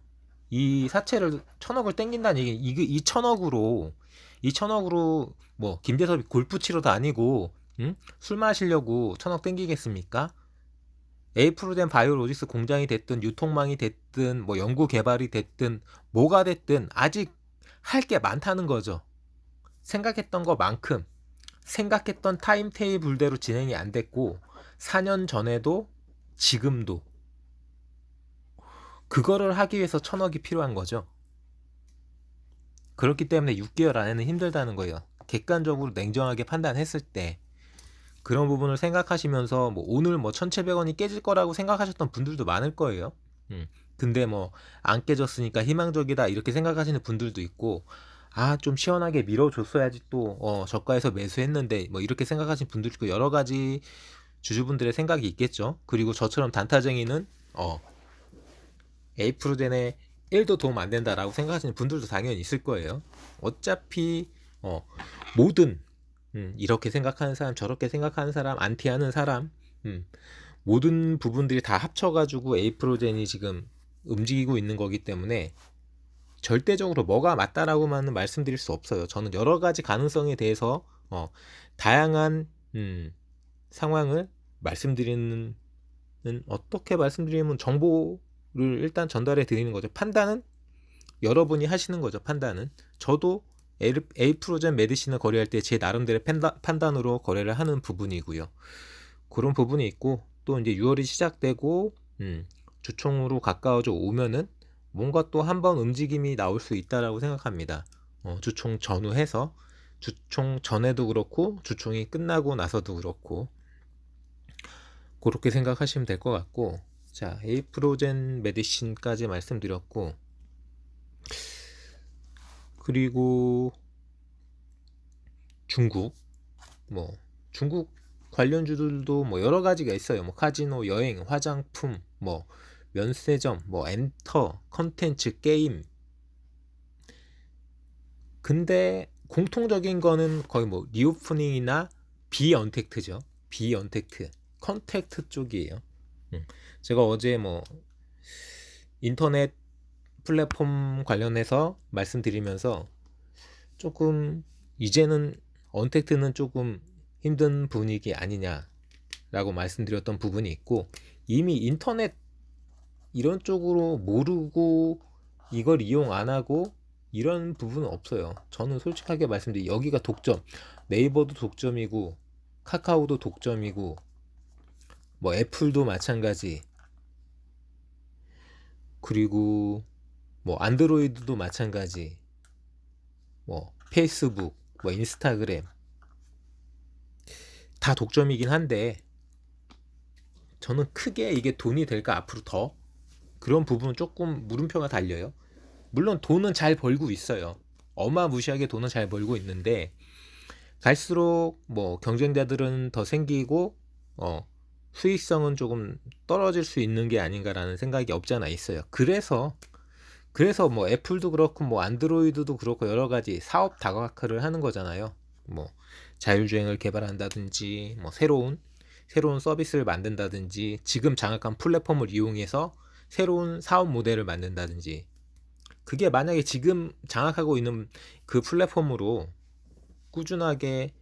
이 사채를 1,000억을 땡긴다는 얘기, 이 1,000억으로 뭐 김재섭이 골프 치러 다니고 술 마시려고 1,000억 땡기겠습니까? 에이프로젠 바이오로직스 공장이 됐든 유통망이 됐든 뭐 연구 개발이 됐든 뭐가 됐든 아직 할 게 많다는 거죠. 생각했던 것만큼, 생각했던 타임 테이블대로 진행이 안 됐고 4년 전에도 지금도 그거를 하기 위해서 1,000억이 필요한 거죠. 그렇기 때문에 6개월 안에는 힘들다는 거예요. 객관적으로 냉정하게 판단했을 때 그런 부분을 생각하시면서 뭐 오늘 뭐 1,700원이 깨질 거라고 생각하셨던 분들도 많을 거예요. 근데 뭐 안 깨졌으니까 희망적이다 이렇게 생각하시는 분들도 있고, 좀 시원하게 밀어줬어야지 또 저가에서 매수했는데 뭐 이렇게 생각하시는 분들도 있고 여러 가지 주주분들의 생각이 있겠죠. 그리고 저처럼 단타쟁이는 에이프로젠에 1도 도움 안 된다라고 생각하시는 분들도 당연히 있을 거예요. 어차피 모든 이렇게 생각하는 사람, 저렇게 생각하는 사람, 안티하는 사람, 모든 부분들이 다 합쳐가지고 에이프로젠이 지금 움직이고 있는 거기 때문에 절대적으로 뭐가 맞다라고만은 말씀드릴 수 없어요. 저는 여러 가지 가능성에 대해서 다양한 상황을 말씀드리는, 어떻게 말씀드리면 정보를 일단 전달해 드리는 거죠. 판단은 여러분이 하시는 거죠. 판단은 저도 에이프로젠 메디신을 거래할 때 제 나름대로 판단으로 거래를 하는 부분이고요. 그런 부분이 있고 또 이제 6월이 시작되고 주총으로 가까워져 오면은 뭔가 또 한 번 움직임이 나올 수 있다라고 생각합니다. 주총 전후해서 주총 전에도 그렇고 주총이 끝나고 나서도 그렇고 그렇게 생각하시면 될 것 같고, 자, 에이프로젠 메디신까지 말씀드렸고, 그리고 중국 중국 관련주들도 뭐 여러 가지가 있어요. 뭐 카지노, 여행, 화장품, 뭐 면세점, 뭐 엔터, 컨텐츠, 게임. 근데 공통적인 거는 거의 뭐 리오프닝이나 비언택트죠. 비언택트, 컨택트 쪽이에요. 제가 어제 뭐 인터넷 플랫폼 관련해서 말씀드리면서 조금 이제는 언택트는 조금 힘든 분위기 아니냐라고 말씀드렸던 부분이 있고, 이미 인터넷 이런 쪽으로 모르고 이걸 이용 안 하고 이런 부분은 없어요. 저는 솔직하게 말씀드리면 여기가 독점, 네이버도 독점이고 카카오도 독점이고 뭐 애플도 마찬가지, 그리고 뭐 안드로이드도 마찬가지, 뭐 페이스북, 뭐 인스타그램 다 독점이긴 한데 저는 크게 이게 돈이 될까 앞으로 더 그런 부분은 조금 물음표가 달려요. 물론 돈은 잘 벌고 있어요. 어마무시하게 돈은 잘 벌고 있는데 갈수록 뭐 경쟁자들은 더 생기고 수익성은 조금 떨어질 수 있는 게 아닌가라는 생각이 없지 않아 있어요. 그래서 뭐 애플도 그렇고 뭐 안드로이드도 그렇고 여러 가지 사업 다각화를 하는 거잖아요. 뭐 자율주행을 개발한다든지 뭐 새로운 서비스를 만든다든지 지금 장악한 플랫폼을 이용해서 새로운 사업 모델을 만든다든지, 그게 만약에 지금 장악하고 있는 그 플랫폼으로 꾸준하게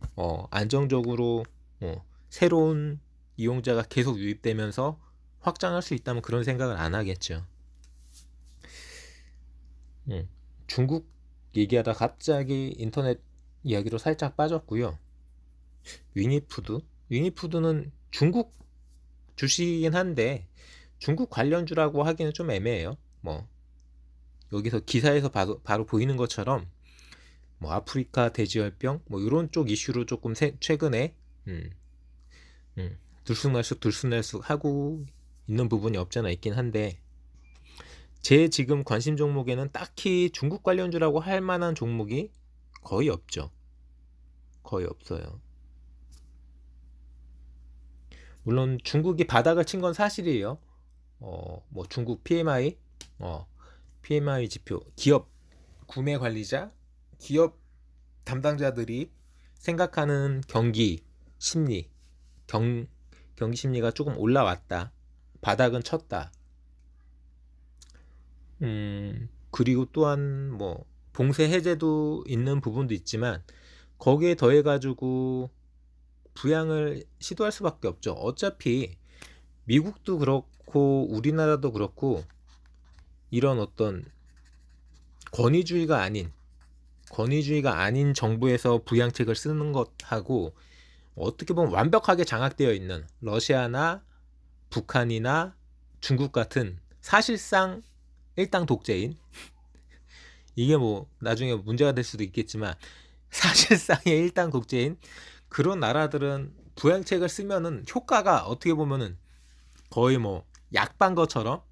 안정적으로 새로운 이용자가 계속 유입되면서 확장할 수 있다면 그런 생각을 안 하겠죠. 중국 얘기하다 갑자기 인터넷 이야기로 살짝 빠졌고요. 위니푸드는 중국 주식이긴 한데 중국 관련주라고 하기는 좀 애매해요. 뭐 여기서 기사에서 바로 보이는 것처럼 뭐 아프리카 돼지열병 뭐 이런 쪽 이슈로 조금 최근에 들쑥날쑥 하고 있는 부분이 없잖아 있긴 한데, 제 지금 관심 종목에는 딱히 중국 관련주라고 할 만한 종목이 거의 없죠. 거의 없어요. 물론 중국이 바닥을 친 건 사실이에요. 뭐 중국 PMI 지표, 기업 구매 관리자, 기업 담당자들이 생각하는 경기 심리, 경기 심리가 조금 올라왔다. 바닥은 쳤다. 그리고 또한 뭐 봉쇄 해제도 있는 부분도 있지만 거기에 더해 가지고 부양을 시도할 수밖에 없죠. 어차피 미국도 그렇고 우리나라도 그렇고 이런 어떤 권위주의가 아닌 정부에서 부양책을 쓰는 것하고 어떻게 보면 완벽하게 장악되어 있는 러시아나 북한이나 중국 같은 사실상 일당 독재인, 이게 뭐 나중에 문제가 될 수도 있겠지만 사실상의 일당 독재인 그런 나라들은 부양책을 쓰면은 효과가 어떻게 보면은 거의 뭐 약반 것처럼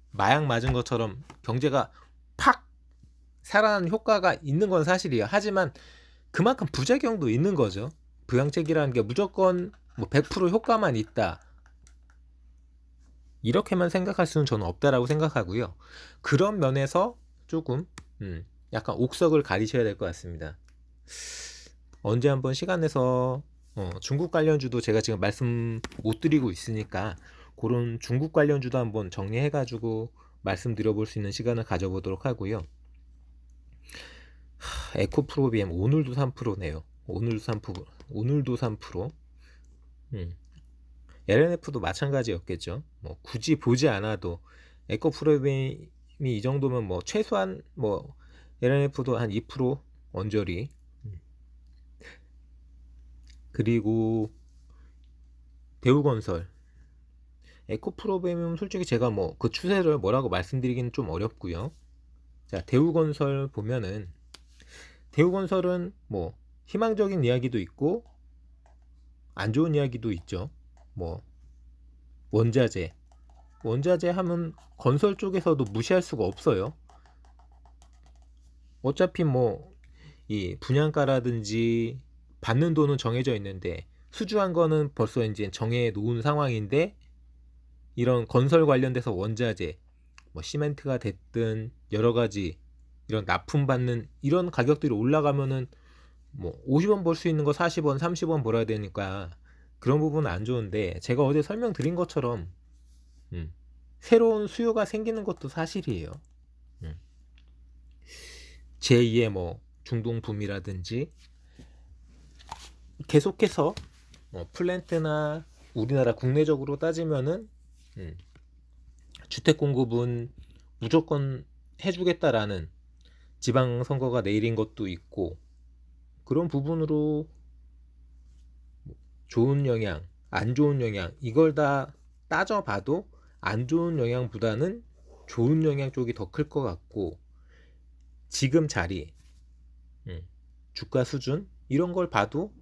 마약 맞은 것처럼 경제가 팍 살아나는 효과가 있는 건 사실이에요. 하지만 그만큼 부작용도 있는 거죠. 부양책이라는 게 무조건 뭐 100% 효과만 있다, 이렇게만 생각할 수는 저는 없다라고 생각하고요. 그런 면에서 조금 약간 옥석을 가리셔야 될 것 같습니다. 언제 한번 시간 내서 중국 관련주도 제가 지금 말씀 못 드리고 있으니까 그런 중국 관련주도 한번 정리해가지고 말씀드려볼 수 있는 시간을 가져보도록 하고요. 에코프로비엠 오늘도 3%네요. 오늘도 3%. 오늘도 3%. LNF도 마찬가지였겠죠. 뭐 굳이 보지 않아도 에코프로비엠이 이 정도면 뭐 최소한 뭐 LNF도 한 2% 언저리. 그리고 대우건설, 에코프로비엠은 솔직히 제가 뭐 그 추세를 뭐라고 말씀드리기는 좀 어렵고요. 자, 대우건설 보면은 대우건설은 뭐 희망적인 이야기도 있고 안 좋은 이야기도 있죠. 뭐 원자재 하면 건설 쪽에서도 무시할 수가 없어요. 어차피 뭐 이 분양가라든지 받는 돈은 정해져 있는데 수주한 거는 벌써 이제 정해 놓은 상황인데, 이런 건설 관련돼서 원자재 뭐 시멘트가 됐든 여러 가지 이런 납품받는 이런 가격들이 올라가면은 뭐 50원 벌 수 있는 거 40원, 30원 벌어야 되니까 그런 부분은 안 좋은데, 제가 어제 설명드린 것처럼 새로운 수요가 생기는 것도 사실이에요. 제2의 뭐 중동 붐이라든지 계속해서 플랜트나 우리나라 국내적으로 따지면은 주택 공급은 무조건 해주겠다라는 지방선거가 내일인 것도 있고, 그런 부분으로 좋은 영향, 안 좋은 영향, 이걸 다 따져봐도 안 좋은 영향보다는 좋은 영향 쪽이 더 클 것 같고, 지금 자리, 주가 수준 이런 걸 봐도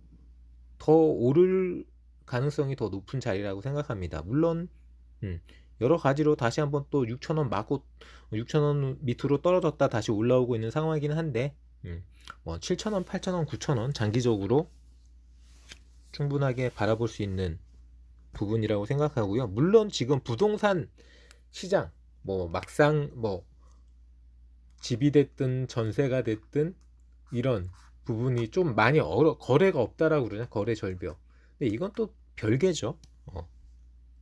더 오를 가능성이 더 높은 자리라고 생각합니다. 물론 여러 가지로 다시 한번 또 6,000원 맞고 6,000원 밑으로 떨어졌다 다시 올라오고 있는 상황이긴 한데, 뭐 7,000원, 8,000원, 9,000원 장기적으로 충분하게 바라볼 수 있는 부분이라고 생각하고요. 물론 지금 부동산 시장 뭐 막상 뭐 집이 됐든 전세가 됐든 이런 부분이 좀 많이 거래가 없다라고 그러냐, 거래 절벽. 근데 이건 또 별개죠.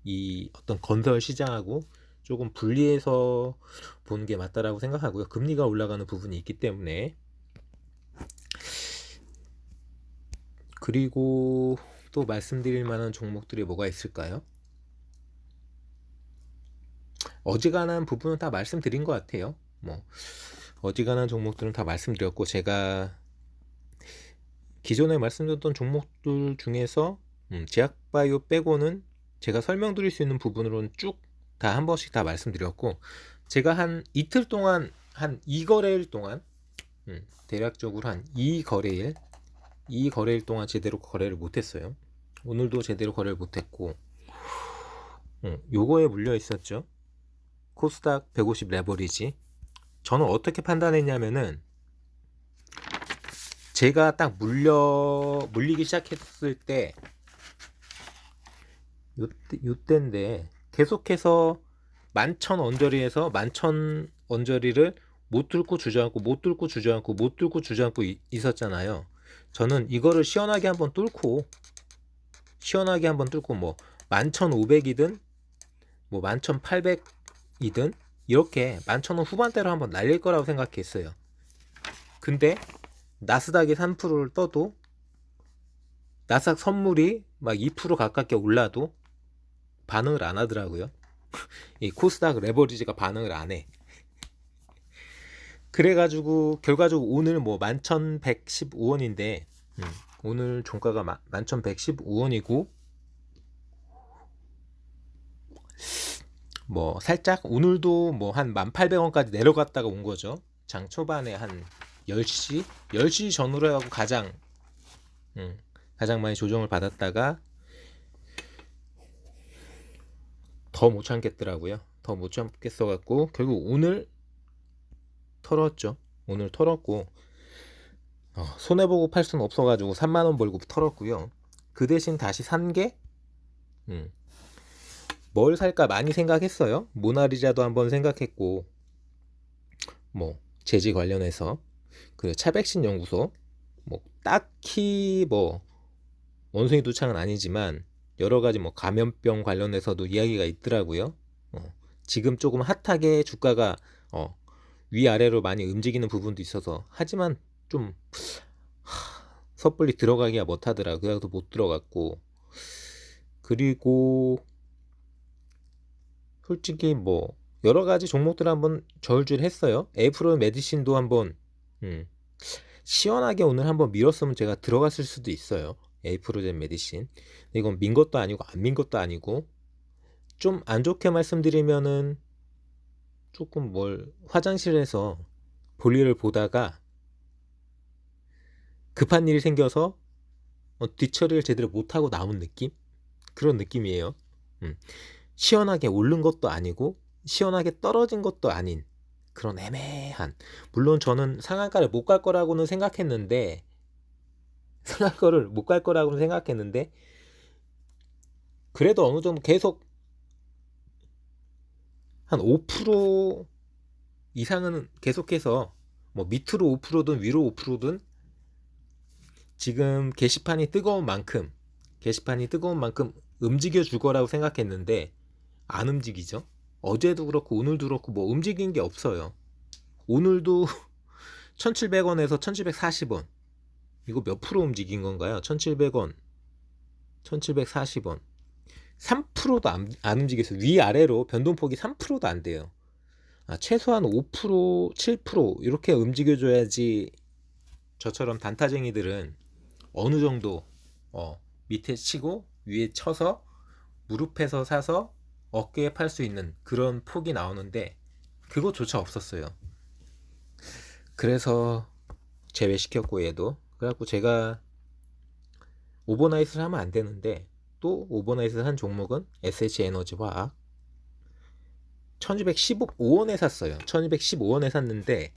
이 어떤 건설 시장하고 조금 분리해서 보는 게 맞다라고 생각하고요. 금리가 올라가는 부분이 있기 때문에. 그리고 또 말씀드릴 만한 종목들이 뭐가 있을까요? 어지간한 부분은 다 말씀드린 것 같아요. 뭐 어지간한 종목들은 다 말씀드렸고, 제가 기존에 말씀드렸던 종목들 중에서 제약바이오 빼고는 제가 설명드릴 수 있는 부분으로는 쭉 다 한 번씩 다 말씀드렸고, 제가 한 이틀 동안 한 2거래일 동안 대략적으로 한 2거래일 동안 제대로 거래를 못했어요. 오늘도 제대로 거래를 못했고, 요거에 물려 있었죠. 코스닥 150 레버리지. 저는 어떻게 판단했냐면은, 제가 딱 물리기 시작했을 때 요때인데 계속해서 11,000 언저리에서 11,000 언저리를 못 뚫고 주저앉고 못 뚫고 주저앉고 못 뚫고 주저앉고 있었잖아요. 저는 이거를 시원하게 한번 뚫고 뭐 11,500이든 뭐 11,800이든 이렇게 11,000원 후반대로 한번 날릴 거라고 생각했어요. 근데 나스닥이 3%를 떠도, 나스닥 선물이 막 2% 가깝게 올라도 반응을 안 하더라고요. 이 코스닥 레버리지가 반응을 안 해. 그래가지고 결과적으로 오늘 뭐 11,115원인데 오늘 종가가 11,115원이고, 뭐 살짝 오늘도 뭐 한 1,800원까지 내려갔다가 온 거죠. 장 초반에 한 10시 전후로 해갖고 가장 많이 조정을 받았다가 더 못 참겠더라고요. 더 못 참겠어갖고 결국 오늘 털었죠. 오늘 털었고 손해보고 팔 수는 없어가지고 3만원 벌고 털었고요. 그 대신 다시 산 게 뭘 살까 많이 생각했어요. 모나리자도 한번 생각했고 뭐 재지 관련해서 그 차백신 연구소 뭐 딱히 뭐 원숭이 두창은 아니지만 여러 가지 뭐 감염병 관련해서도 이야기가 있더라고요. 지금 조금 핫하게 주가가 위아래로 많이 움직이는 부분도 있어서 하지만 좀 섣불리 들어가기가 못하더라. 그래서 못 들어갔고 그리고 솔직히 뭐 여러 가지 종목들 한번 저울질 했어요. 에이프로 메디신도 한번 시원하게 오늘 한번 밀었으면 제가 들어갔을 수도 있어요. 에이프로젠 메디신. 근데 이건 민 것도 아니고 안 민 것도 아니고 좀 안 좋게 말씀드리면은 조금 화장실에서 볼일을 보다가 급한 일이 생겨서 뒤처리를 제대로 못하고 나온 느낌? 그런 느낌이에요. 시원하게 오른 것도 아니고 시원하게 떨어진 것도 아닌 그런 애매한, 물론 저는 상한가를 못 갈 거라고는 생각했는데 그래도 어느 정도 계속 한 5% 이상은 계속해서 뭐 밑으로 5%든 위로 5%든 지금 게시판이 뜨거운 만큼 움직여 줄 거라고 생각했는데 안 움직이죠. 어제도 그렇고 오늘도 그렇고 뭐 움직인 게 없어요. 오늘도 1700원에서 1740원 이거 몇 프로 움직인 건가요? 1700원 1740원 3%도 안 움직였어요. 위아래로 변동폭이 3%도 안 돼요. 최소한 5% 7% 이렇게 움직여줘야지 저처럼 단타쟁이들은 어느 정도 밑에 치고 위에 쳐서 무릎에서 사서 어깨에 팔 수 있는 그런 폭이 나오는데 그거조차 없었어요. 그래서 제외시켰고 얘도 그래갖고 제가 오버나이트를 하면 안 되는데 또 오버나이트를 한 종목은 SH에너지화학 1215원에 샀어요. 1215원에 샀는데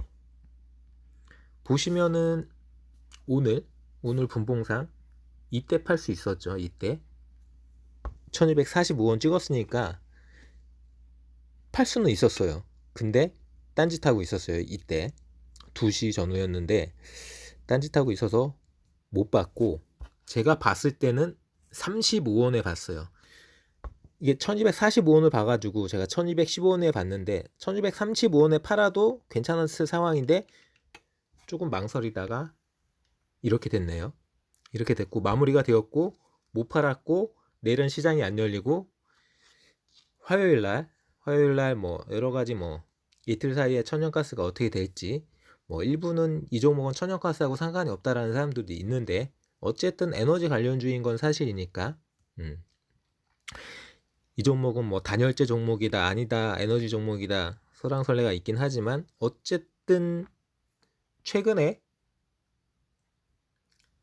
보시면은 오늘 분봉상 이때 팔 수 있었죠. 이때 1245원 찍었으니까 팔 수는 있었어요. 근데 딴짓하고 있었어요. 이때 2시 전후였는데 딴짓하고 있어서 못 봤고 제가 봤을 때는 35원에 봤어요. 이게 1245원을 봐가지고 제가 1215원에 봤는데 1235원에 팔아도 괜찮았을 상황인데 조금 망설이다가 이렇게 됐네요. 이렇게 됐고 마무리가 되었고 못 팔았고 내일은 시장이 안 열리고 화요일날 뭐 여러가지 뭐 이틀 사이에 천연가스가 어떻게 될지 뭐 일부는 이 종목은 천연가스하고 상관이 없다라는 사람들도 있는데 어쨌든 에너지 관련주인 건 사실이니까 이 종목은 뭐 단열재 종목이다 아니다 에너지 종목이다 설랑설레가 있긴 하지만 어쨌든 최근에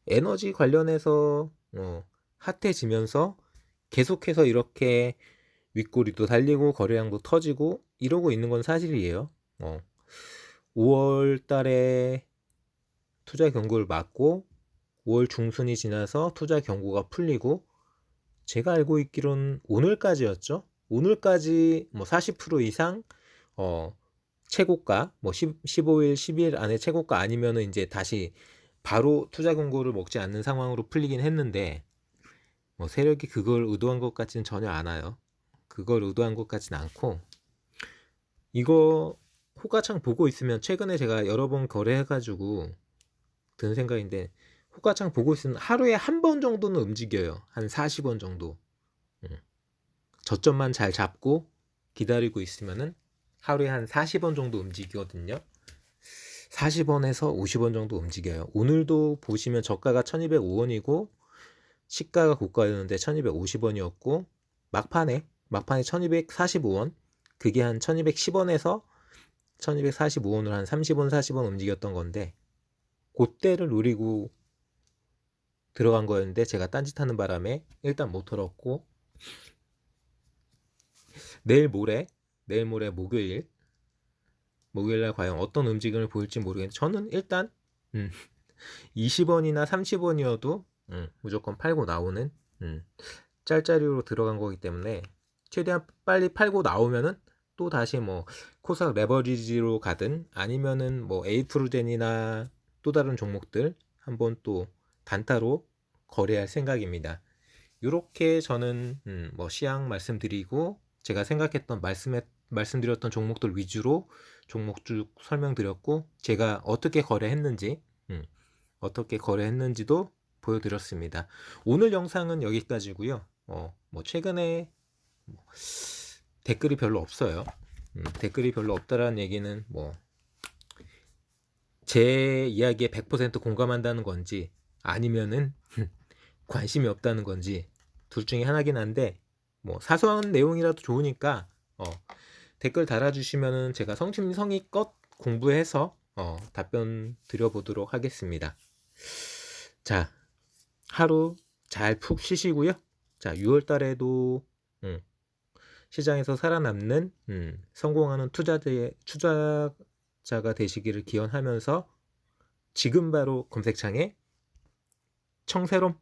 에너지 관련해서 핫해지면서 계속해서 이렇게 윗꼬리도 달리고 거래량도 터지고 이러고 있는 건 사실이에요. 5월 달에 투자 경고를 맞고 5월 중순이 지나서 투자 경고가 풀리고 제가 알고 있기로는 오늘까지였죠. 오늘까지 뭐 40% 이상 최고가 뭐 15일, 10일 안에 최고가 아니면은 이제 다시 바로 투자 경고를 먹지 않는 상황으로 풀리긴 했는데 뭐 세력이 그걸 의도한 것 같지는 전혀 않아요. 그걸 의도한 것 같진 않고 이거 호가창 보고 있으면 최근에 제가 여러 번 거래해가지고 드는 생각인데 호가창 보고 있으면 하루에 한 번 정도는 움직여요. 한 40원 정도. 저점만 잘 잡고 기다리고 있으면은 하루에 한 40원 정도 움직이거든요. 40원에서 50원 정도 움직여요. 오늘도 보시면 저가가 1205원이고 시가가 고가였는데 1250원이었고 막판에 1245원 그게 한 1210원에서 1245원을 한 30원 40원 움직였던 건데 그때를 노리고 들어간 거였는데 제가 딴짓하는 바람에 일단 못 털었고 내일 모레 목요일 목요일날 과연 어떤 움직임을 보일지 모르겠는데 저는 일단 20원이나 30원이어도 무조건 팔고 나오는 짤짤이로 들어간 거기 때문에 최대한 빨리 팔고 나오면은 또 다시 뭐 코스닥 레버리지로 가든 아니면은 뭐 에이프루젠이나 또 다른 종목들 한번 또 단타로 거래할 생각입니다. 이렇게 저는 뭐 시향 말씀드리고 제가 생각했던 말씀드렸던 종목들 위주로 종목 쭉 설명드렸고 제가 어떻게 거래했는지도 보여드렸습니다. 오늘 영상은 여기까지고요. 뭐 최근에 댓글이 별로 없어요. 댓글이 별로 없다라는 얘기는 뭐 제 이야기에 100% 공감한다는 건지 아니면은 관심이 없다는 건지 둘 중에 하나긴 한데 뭐 사소한 내용이라도 좋으니까 댓글 달아주시면은 제가 성심성의껏 공부해서 답변 드려보도록 하겠습니다. 자, 하루 잘 푹 쉬시고요. 자, 6월 달에도 시장에서 살아남는 성공하는 투자자가 되시기를 기원하면서 지금 바로 검색창에 청새롬